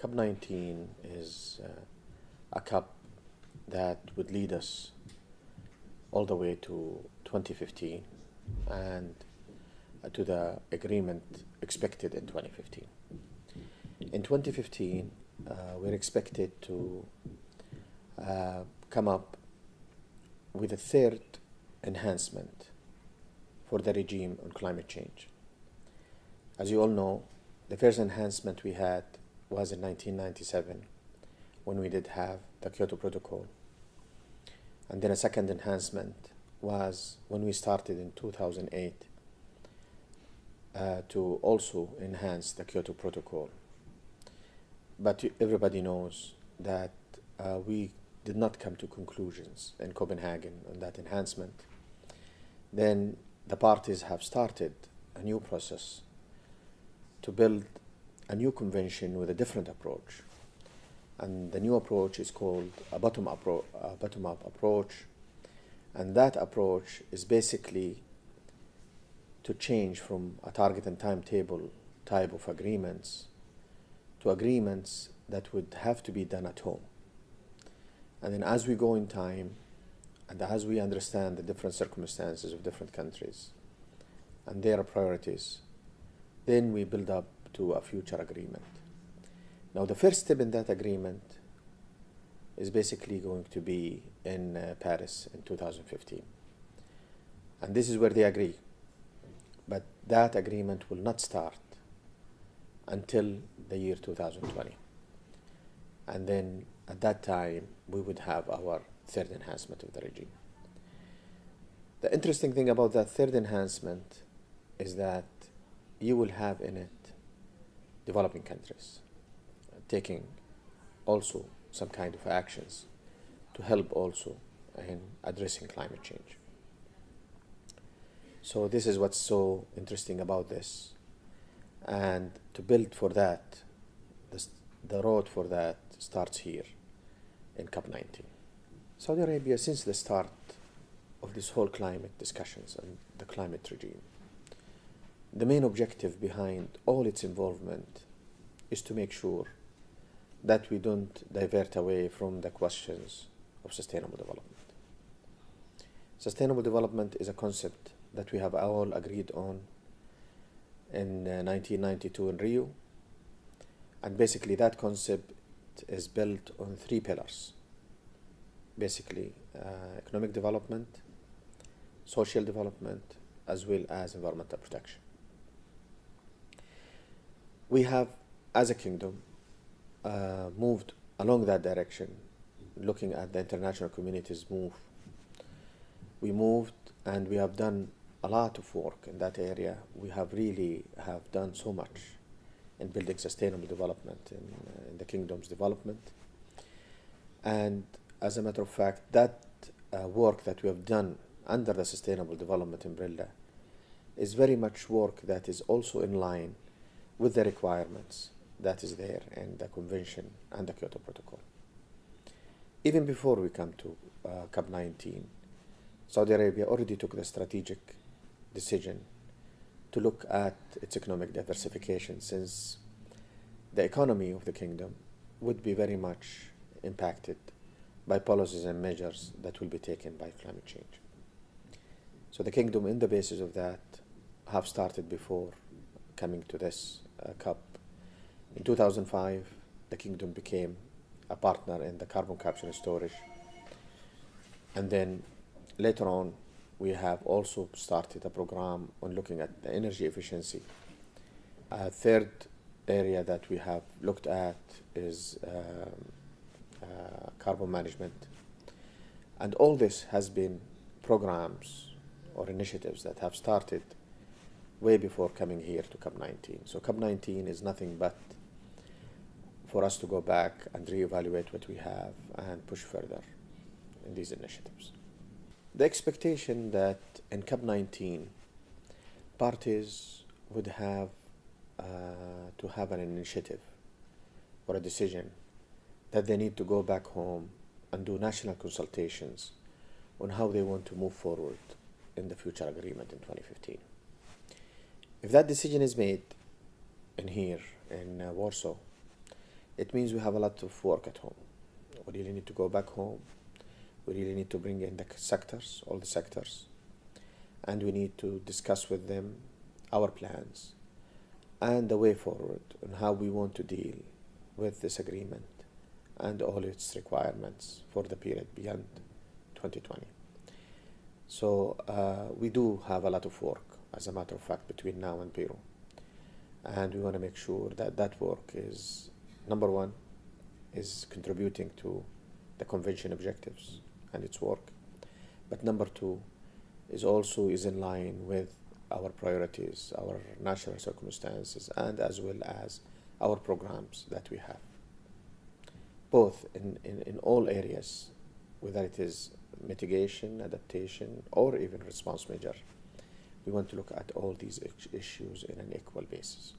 COP19 is a COP that would lead us all the way to 2015 and to the agreement expected in 2015. In 2015, we're expected to come up with a third enhancement for the regime on climate change. As you all know, the first enhancement we had was in 1997 when we did have the Kyoto Protocol. And then a second enhancement was when we started in 2008 to also enhance the Kyoto Protocol. But everybody knows that we did not come to conclusions in Copenhagen on that enhancement. Then the parties have started a new process to build a new convention with a different approach. And the new approach is called a bottom-up approach. And that approach is basically to change from a target and timetable type of agreements to agreements that would have to be done at home. And then as we go in time, and as we understand the different circumstances of different countries and their priorities, then we build up to a future agreement. Now, the first step in that agreement is basically going to be in Paris in 2015. And this is where they agree. But that agreement will not start until the year 2020. And then at that time, we would have our third enhancement of the regime. The interesting thing about that third enhancement is that you will have in it developing countries taking also some kind of actions to help also in addressing climate change. So this is what's so interesting about this. And to build for that, the road for that starts here in COP19. Saudi Arabia, since the start of this whole climate discussions and the climate regime, the main objective behind all its involvement is to make sure that we don't divert away from the questions of sustainable development. Sustainable development is a concept that we have all agreed on in 1992 in Rio. And basically that concept is built on three pillars. Basically, economic development, social development, as well as environmental protection. We have, as a kingdom, moved along that direction, looking at the international community's move. We moved and we have done a lot of work in that area. We have really done so much in building sustainable development in the kingdom's development. And as a matter of fact, that work that we have done under the sustainable development umbrella is very much work that is also in line with the requirements that is there in the Convention and the Kyoto Protocol. Even before we come to COP19, Saudi Arabia already took the strategic decision to look at its economic diversification, since the economy of the kingdom would be very much impacted by policies and measures that will be taken by climate change. So the kingdom, in the basis of that, have started before coming to this COP. In 2005, the kingdom became a partner in the carbon capture and storage. And then later on, we have also started a program on looking at the energy efficiency. A third area that we have looked at is carbon management. And all this has been programs or initiatives that have started way before coming here to COP19. So COP19 is nothing but for us to go back and reevaluate what we have and push further in these initiatives. The expectation that in COP19, parties would have to have an initiative or a decision that they need to go back home and do national consultations on how they want to move forward in the future agreement in 2015. If that decision is made in here in Warsaw, it means we have a lot of work at home. We really need to go back home. We really need to bring in the sectors, all the sectors, and we need to discuss with them our plans and the way forward on how we want to deal with this agreement and all its requirements for the period beyond 2020. So we do have a lot of work, as a matter of fact, between now and Peru. And we want to make sure that that work is, number one, is contributing to the convention objectives and its work. But number two, is also in line with our priorities, our national circumstances, and as well as our programs that we have. Both in all areas, whether it is mitigation, adaptation, or even response measure. We want to look at all these issues in an equal basis.